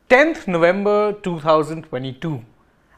10th November 2022.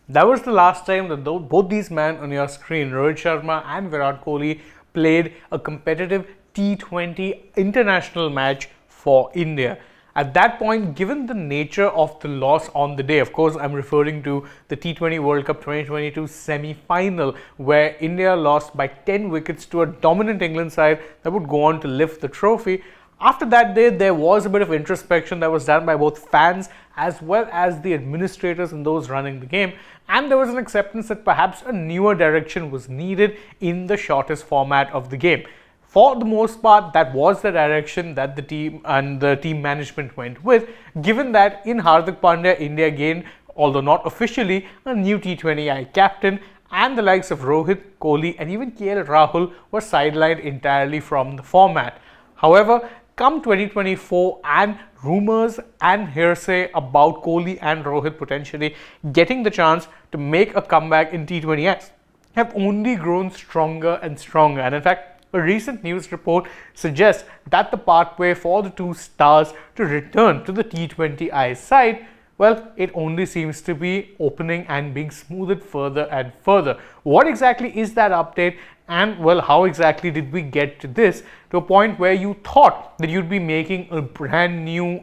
That was the last time that both these men on your screen, Rohit Sharma and Virat Kohli, played a competitive T20 international match for India. At that point, given the nature of the loss on the day, of course, I'm referring to the T20 World Cup 2022 semi-final, where India lost by 10 wickets to a dominant England side that would go on to lift the trophy. After that day, there was a bit of introspection that was done by both fans as well as the administrators and those running the game, and there was an acceptance that perhaps a newer direction was needed in the shortest format of the game. For the most part, that was the direction that the team and the team management went with, given that in Hardik Pandya, India gained, although not officially, a new T20I captain, and the likes of Rohit, Kohli and even KL Rahul were sidelined entirely from the format. However, come 2024 and rumors and hearsay about Kohli and Rohit potentially getting the chance to make a comeback in T20Is have only grown stronger and stronger. And in fact, a recent news report suggests that the pathway for the two stars to return to the T20I side, well, it only seems to be opening and being smoothed further and further. What exactly is that update? And well, how exactly did we get to this, to a point where you thought that you'd be making a brand new,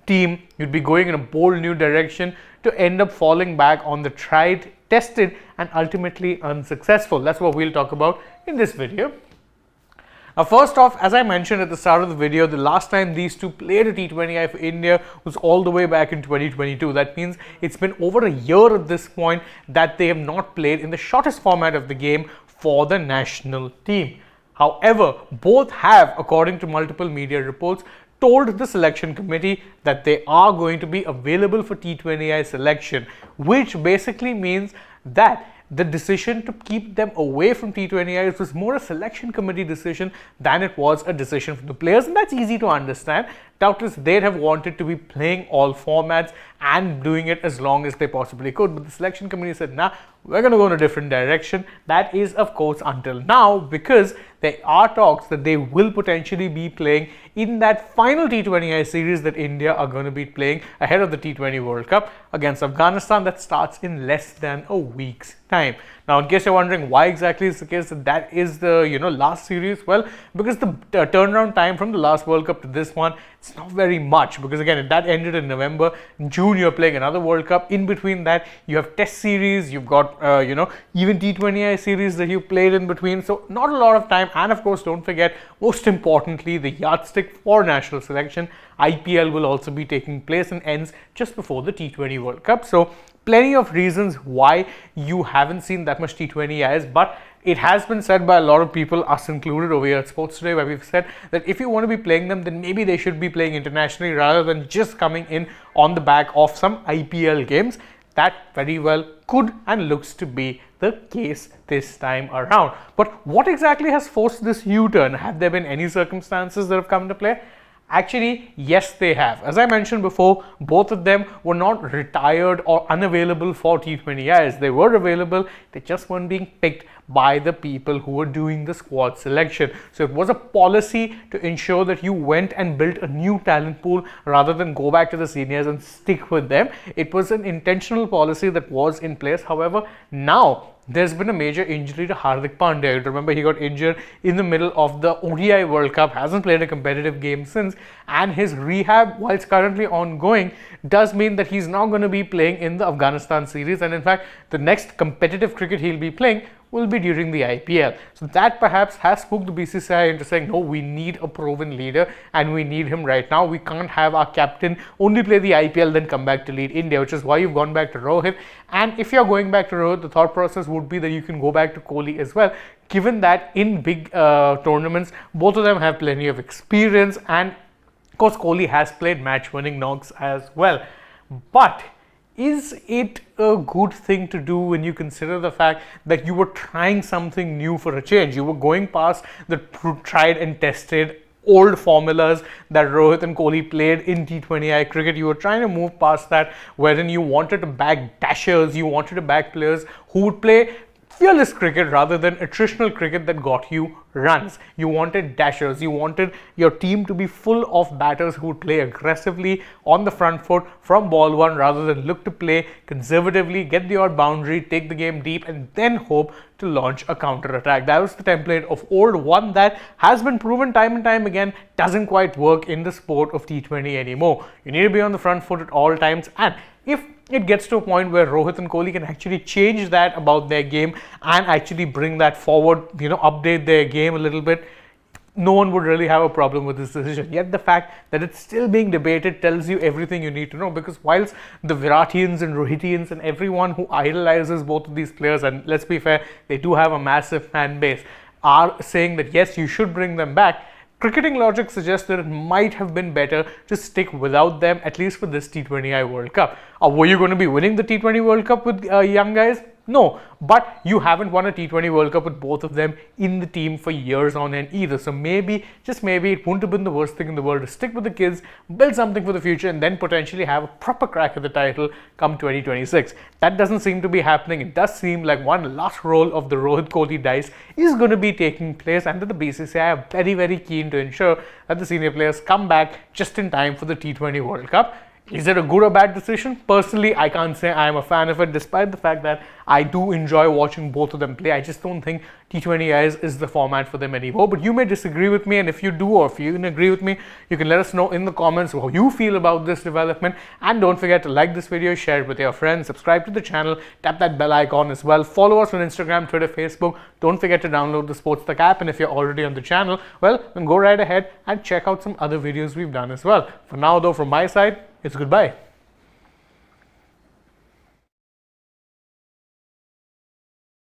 team, you'd be going in a bold new direction, to end up falling back on the tried, tested, and ultimately unsuccessful? That's what we'll talk about in this video. Now, first off, as I mentioned at the start of the video, the last time these two played a T20I for India was all the way back in 2022. That means it's been over a year at this point that they have not played in the shortest format of the game for the national team. However, both have, according to multiple media reports, told the selection committee that they are going to be available for T20I selection, which basically means that the decision to keep them away from T20Is was more a selection committee decision than it was a decision from the players, and that's easy to understand. Doubtless they'd have wanted to be playing all formats and doing it as long as they possibly could, but the selection committee said, nah, we're going to go in a different direction. That is, of course, until now, because there are talks that they will potentially be playing in that final T20I series that India are going to be playing ahead of the T20 World Cup against Afghanistan, that starts in less than a week's time. Now, in case you're wondering why exactly is the case that is the last series, well, because the turnaround time from the last World Cup to this one, it's not very much, because again, that ended in November. In June, you're playing another World Cup. In between that, you have Test series, you've got even T20I series that you played in between. So not a lot of time. And of course, don't forget, most importantly, the yardstick for national selection, IPL, will also be taking place and ends just before the T20 World Cup. So plenty of reasons why you haven't seen that much T20Is, but it has been said by a lot of people, us included, over here at Sports Today, where we've said that if you want to be playing them, then maybe they should be playing internationally rather than just coming in on the back of some IPL games. That very well could and looks to be the case this time around. But what exactly has forced this U-turn? Have there been any circumstances that have come into play? Actually, yes, they have. As I mentioned before, both of them were not retired or unavailable for T20Is. They were available, they just weren't being picked by the people who were doing the squad selection. So it was a policy to ensure that you went and built a new talent pool rather than go back to the seniors and stick with them. It was an intentional policy that was in place. However, now there's been a major injury to Hardik Pandya. Remember, he got injured in the middle of the ODI World Cup, hasn't played a competitive game since, and his rehab, whilst currently ongoing, does mean that he's now going to be playing in the Afghanistan series, and in fact, the next competitive cricket he'll be playing will be during the IPL. So that perhaps has spooked the BCCI into saying, no, we need a proven leader and we need him right now. We can't have our captain only play the IPL then come back to lead India, which is why you've gone back to Rohit. And if you're going back to Rohit, the thought process would be that you can go back to Kohli as well, given that in big tournaments, both of them have plenty of experience, and of course Kohli has played match-winning knocks as well. But is it a good thing to do when you consider the fact that you were trying something new for a change? You were going past the tried and tested old formulas that Rohit and Kohli played in T20I cricket. You were trying to move past that, wherein you wanted to back dashers, you wanted to back players who would play fearless cricket rather than attritional cricket that got you runs. You wanted dashers. You wanted your team to be full of batters who would play aggressively on the front foot from ball one rather than look to play conservatively, get the odd boundary, take the game deep, and then hope to launch a counter attack. That was the template of old, one that has been proven time and time again doesn't quite work in the sport of T20 anymore. You need to be on the front foot at all times, and if it gets to a point where Rohit and Kohli can actually change that about their game and actually bring that forward, update their game a little bit, no one would really have a problem with this decision. Yet the fact that it's still being debated tells you everything you need to know, because whilst the Viratians and Rohitians and everyone who idolizes both of these players, and let's be fair, they do have a massive fan base, are saying that yes, you should bring them back, cricketing logic suggests that it might have been better to stick without them, at least for this T20I World Cup. Were you going to be winning the T20 World Cup with young guys? No, but you haven't won a T20 World Cup with both of them in the team for years on end either. So maybe, just maybe, it wouldn't have been the worst thing in the world to stick with the kids, build something for the future, and then potentially have a proper crack at the title come 2026. That doesn't seem to be happening. It does seem like one last roll of the Rohit Kohli dice is going to be taking place, and that the BCCI are very, very keen to ensure that the senior players come back just in time for the T20 World Cup. Is it a good or bad decision? Personally, I can't say I am a fan of it, despite the fact that I do enjoy watching both of them play. I just don't think T20I is the format for them anymore. But you may disagree with me, and if you do, or if you can agree with me, you can let us know in the comments how you feel about this development. And don't forget to like this video, share it with your friends, subscribe to the channel, tap that bell icon as well. Follow us on Instagram, Twitter, Facebook. Don't forget to download the AajTak app, and if you're already on the channel, well, then go right ahead and check out some other videos we've done as well. For now though, from my side, it's goodbye.